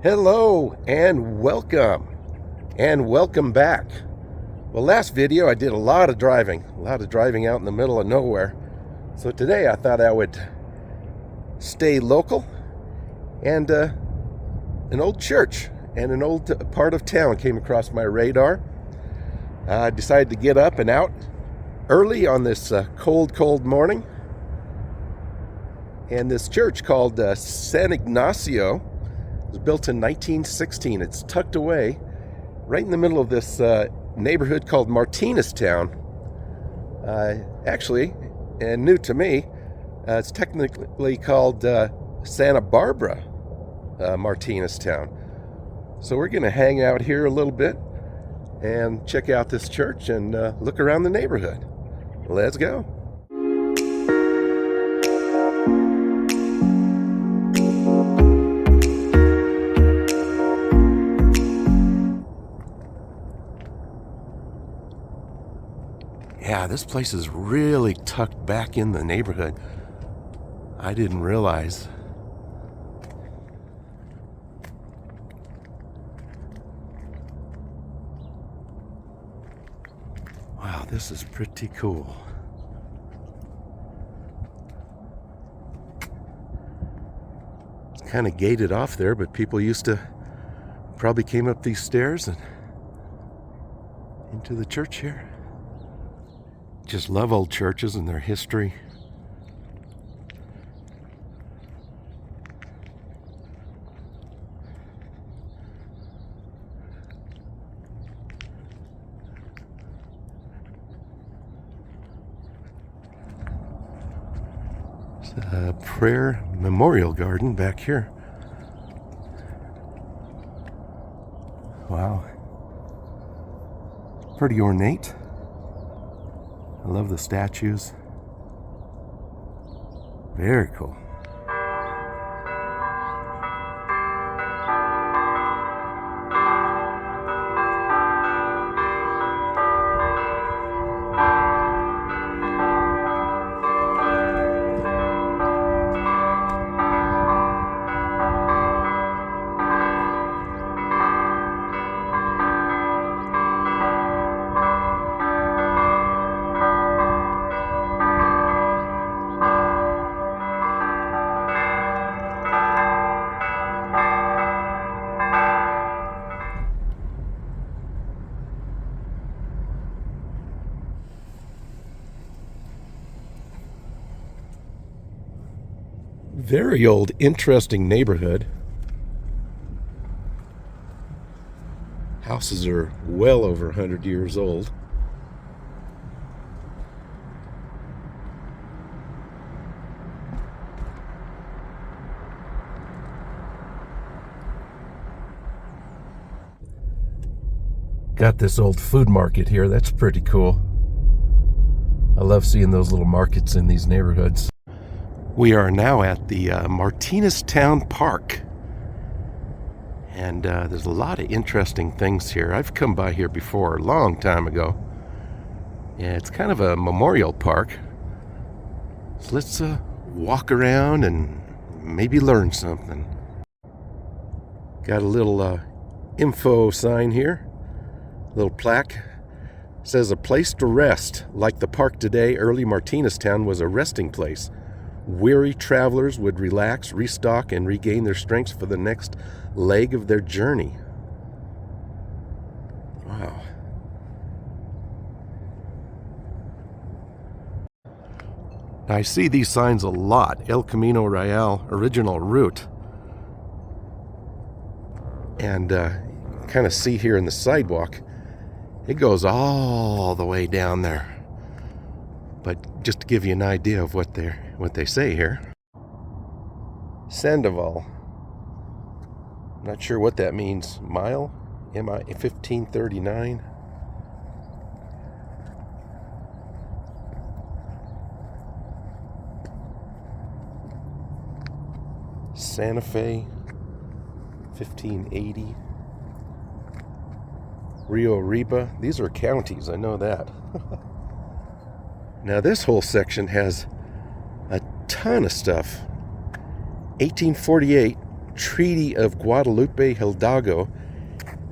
Hello and welcome back. Well, last video I did a lot of driving out in the middle of nowhere. So today I thought I would stay local, and an old church and an old part of town came across my radar. I decided to get up and out early on this cold morning. And this church called San Ignacio was built in 1916. It's tucked away right in the middle of this neighborhood called Martinez Town. Actually, and new to me, it's technically called Santa Barbara Martinez Town. So we're going to hang out here a little bit and check out this church and look around the neighborhood. Let's go. Yeah, this place is really tucked back in the neighborhood. I didn't realize. Wow, this is pretty cool. It's kind of gated off there, but people used to probably came up these stairs and into the church here. Just love old churches and their history. It's a prayer memorial garden back here. Wow. Pretty ornate. I love the statues. Very cool. Very old, interesting neighborhood. Houses are well over 100 years old. Got this old food market here. That's pretty cool. I love seeing those little markets in these neighborhoods. We are now at the Martinez Town Park, and there's a lot of interesting things here. I've come by here before a long time ago. Yeah, it's kind of a memorial park. So let's walk around and maybe learn something. Got a little info sign here, a little plaque. It says, "A place to rest. Like the park today, early Martinez Town was a resting place. Weary travelers would relax, restock, and regain their strength for the next leg of their journey." Wow. I see these signs a lot. El Camino Real, original route. And kind of see here in the sidewalk, it goes all the way down there. But just to give you an idea of what they say here. Sandoval. Not sure what that means. Mile? MI 1539. Santa Fe 1580. Rio Arriba. These are counties, I know that. Now this whole section has a ton of stuff. 1848 Treaty of Guadalupe Hidalgo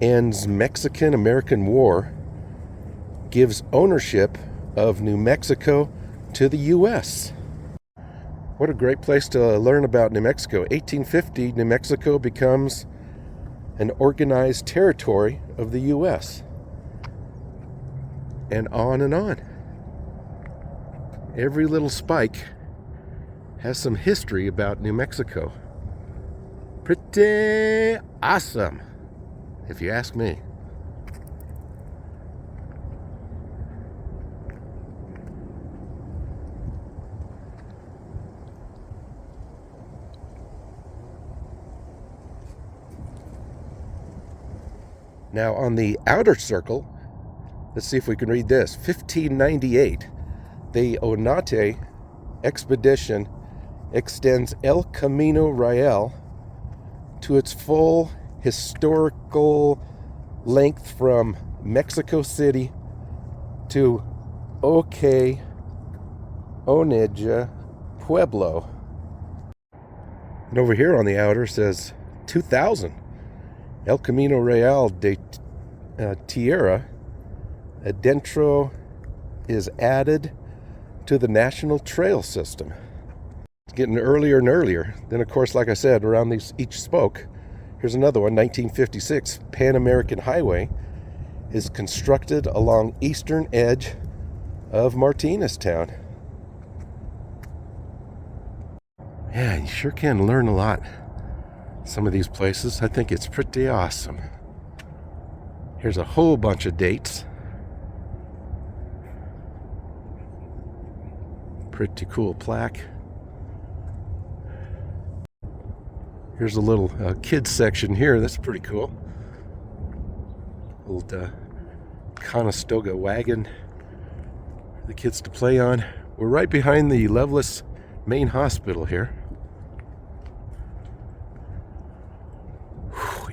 ends Mexican-American War, gives ownership of New Mexico to the U.S. What a great place to learn about New Mexico. 1850, New Mexico becomes an organized territory of the U.S. And on and on. Every little spike has some history about New Mexico. Pretty awesome, if you ask me. Now on the outer circle, let's see if we can read this. 1598, the Oñate expedition extends El Camino Real to its full historical length from Mexico City to Oneja Pueblo. And over here on the outer says 2000. El Camino Real de Tierra Adentro is added to the National Trail System. It's getting earlier and earlier. Then, of course, like I said, around each spoke, here's another one, 1956. Pan American Highway is constructed along eastern edge of Martinez Town. Yeah, you sure can learn a lot. Some of these places, I think it's pretty awesome. Here's a whole bunch of dates. Pretty cool plaque. Here's a little kids section here. That's pretty cool. Old Conestoga wagon for the kids to play on. We're right behind the Loveless main hospital here.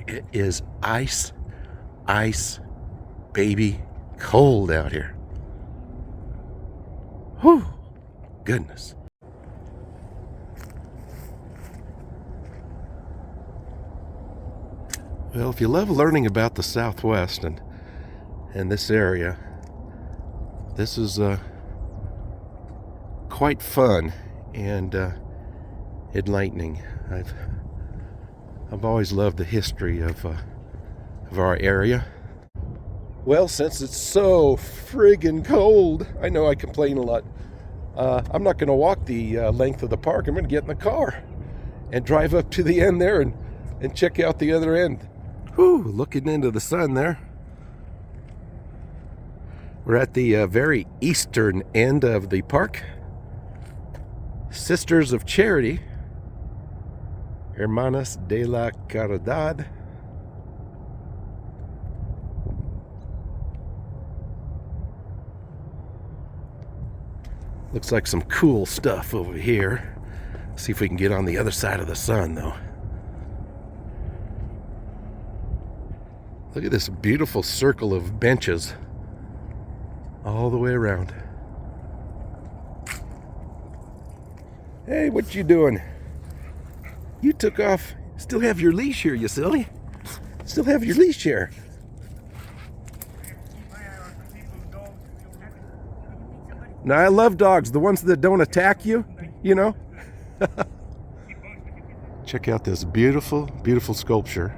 It is ice, baby, cold out here. Whew, goodness. Well, if you love learning about the Southwest and this area, this is quite fun and enlightening. I've always loved the history of our area. Well, since it's so friggin' cold, I know I complain a lot. I'm not going to walk the length of the park. I'm going to get in the car and drive up to the end there and check out the other end. Whew, looking into the sun there. We're at the very eastern end of the park. Sisters of Charity, Hermanas de la Caridad. Looks like some cool stuff over here. See if we can get on the other side of the sun, though. Look at this beautiful circle of benches all the way around. Hey, what you doing? You took off. Still have your leash here, you silly. Still have your leash here. Now, I love dogs. The ones that don't attack you, you know. Check out this beautiful, beautiful sculpture.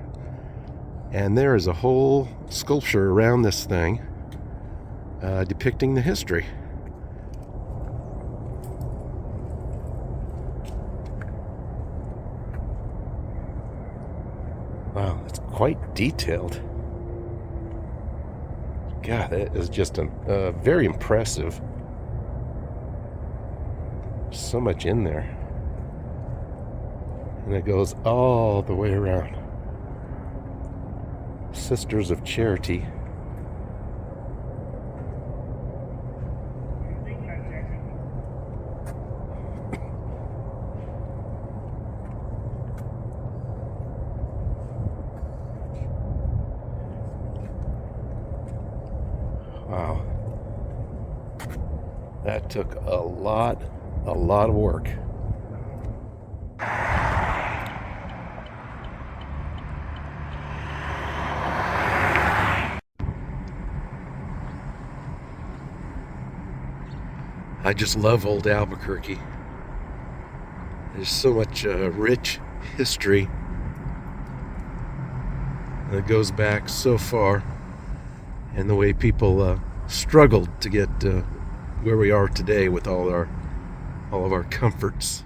And there is a whole sculpture around this thing depicting the history. Wow, it's quite detailed. God, that is just very impressive. So much in there. And it goes all the way around. Sisters of Charity. Wow. That took a lot of work. I just love old Albuquerque. There's so much rich history that goes back so far, and the way people struggled to get where we are today with all of our comforts.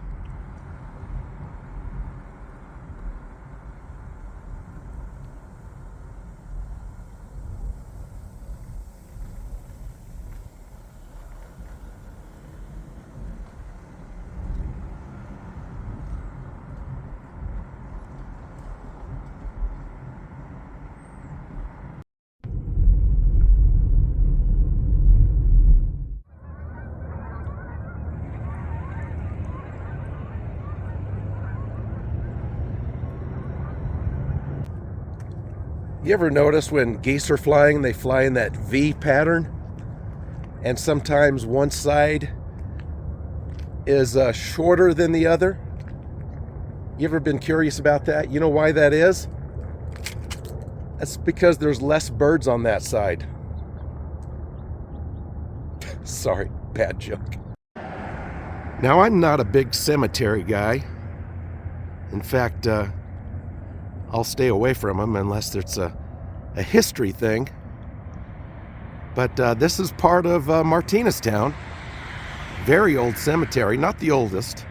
You ever notice when geese are flying, they fly in that V pattern? And sometimes one side is shorter than the other? You ever been curious about that? You know why that is? That's because there's less birds on that side. Sorry, bad joke. Now, I'm not a big cemetery guy. In fact, I'll stay away from them unless it's a history thing. But this is part of Martinez Town. Very old cemetery, not the oldest.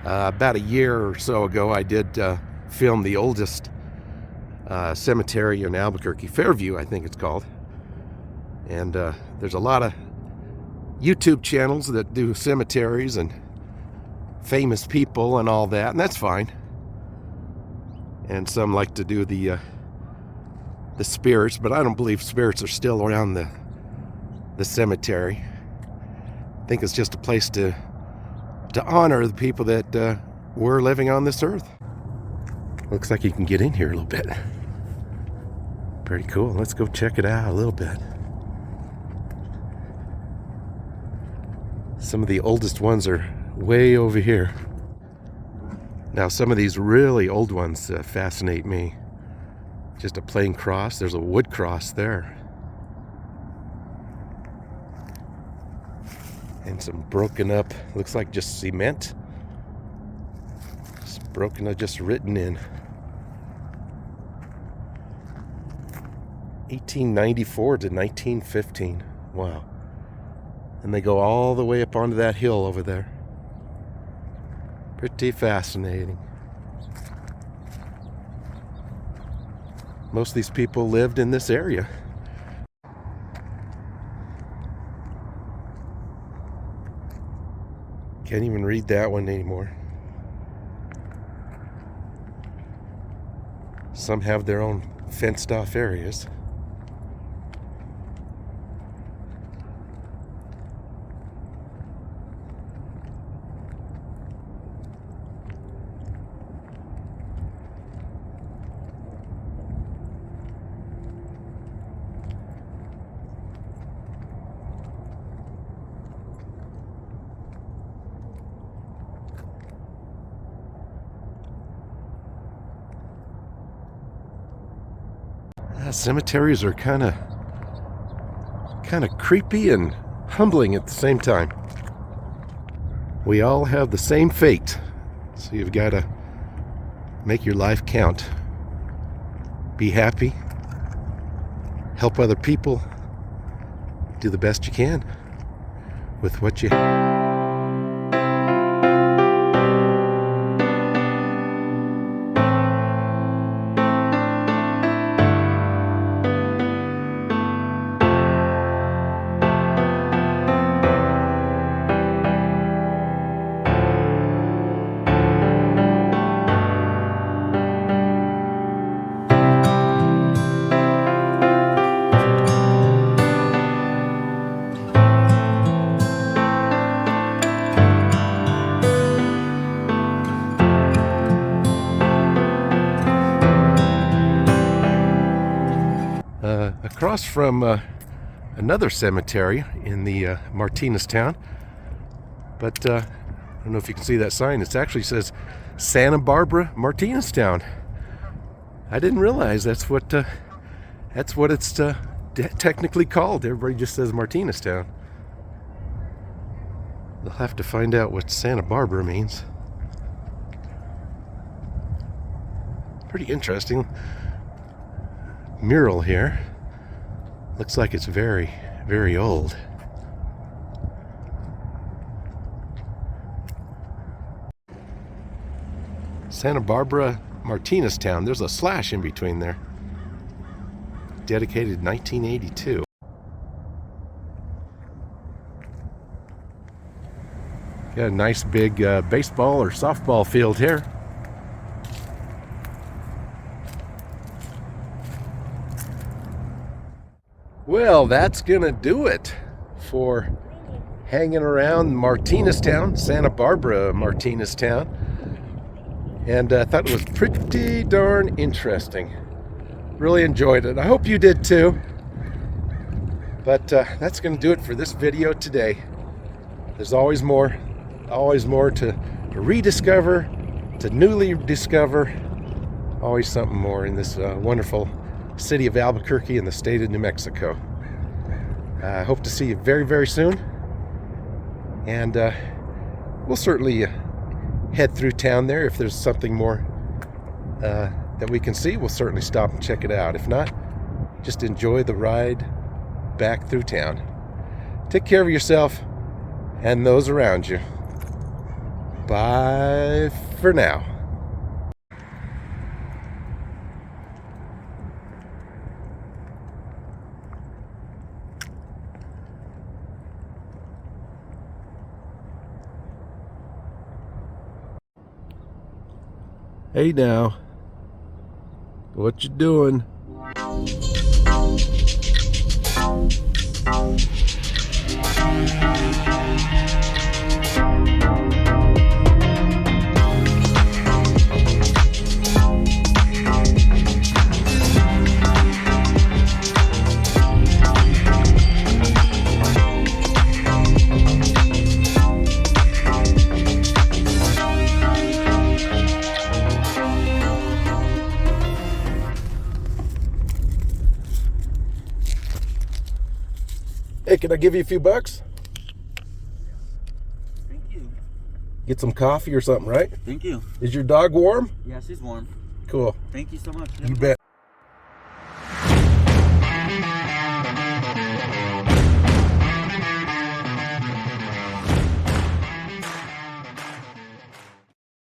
About a year or so ago, I did film the oldest cemetery in Albuquerque, Fairview, I think it's called. And there's a lot of YouTube channels that do cemeteries and famous people and all that, and that's fine. And some like to do the spirits, but I don't believe spirits are still around the cemetery. I think it's just a place to honor the people that were living on this earth. Looks like you can get in here a little bit. Pretty cool. Let's go check it out a little bit. Some of the oldest ones are way over here. Now, some of these really old ones fascinate me. Just a plain cross. There's a wood cross there. And some broken up, looks like just cement. Just broken up, just written in. 1894 to 1915. Wow. And they go all the way up onto that hill over there. Pretty fascinating. Most of these people lived in this area. Can't even read that one anymore. Some have their own fenced off areas. Cemeteries are kind of creepy and humbling at the same time. We all have the same fate, so you've got to make your life count. Be happy, help other people, do the best you can with what you have. Across from another cemetery in the Martinez Town, but I don't know if you can see that sign. It actually says Santa Barbara, Martinez Town. I didn't realize that's what it's technically called. Everybody just says Martinez Town. They'll have to find out what Santa Barbara means. Pretty interesting mural here. Looks like it's very, very old. Santa Barbara, Martinez Town. There's a slash in between there. Dedicated 1982. Got a nice big baseball or softball field here. Well, that's gonna do it for hanging around Martinez Town, Santa Barbara, Martinez Town. And I thought it was pretty darn interesting. Really enjoyed it. I hope you did too. But that's going to do it for this video today. There's always more to rediscover, to newly discover. Always something more in this wonderful city of Albuquerque in the state of New Mexico. I hope to see you very, very soon. And we'll certainly head through town there. If there's something more that we can see, we'll certainly stop and check it out. If not, just enjoy the ride back through town. Take care of yourself and those around you. Bye for now. Hey now, what you doing? Hey, can I give you a few bucks? Thank you. Get some coffee or something, right? Thank you. Is your dog warm? Yes, he's warm. Cool. Thank you so much. You bet.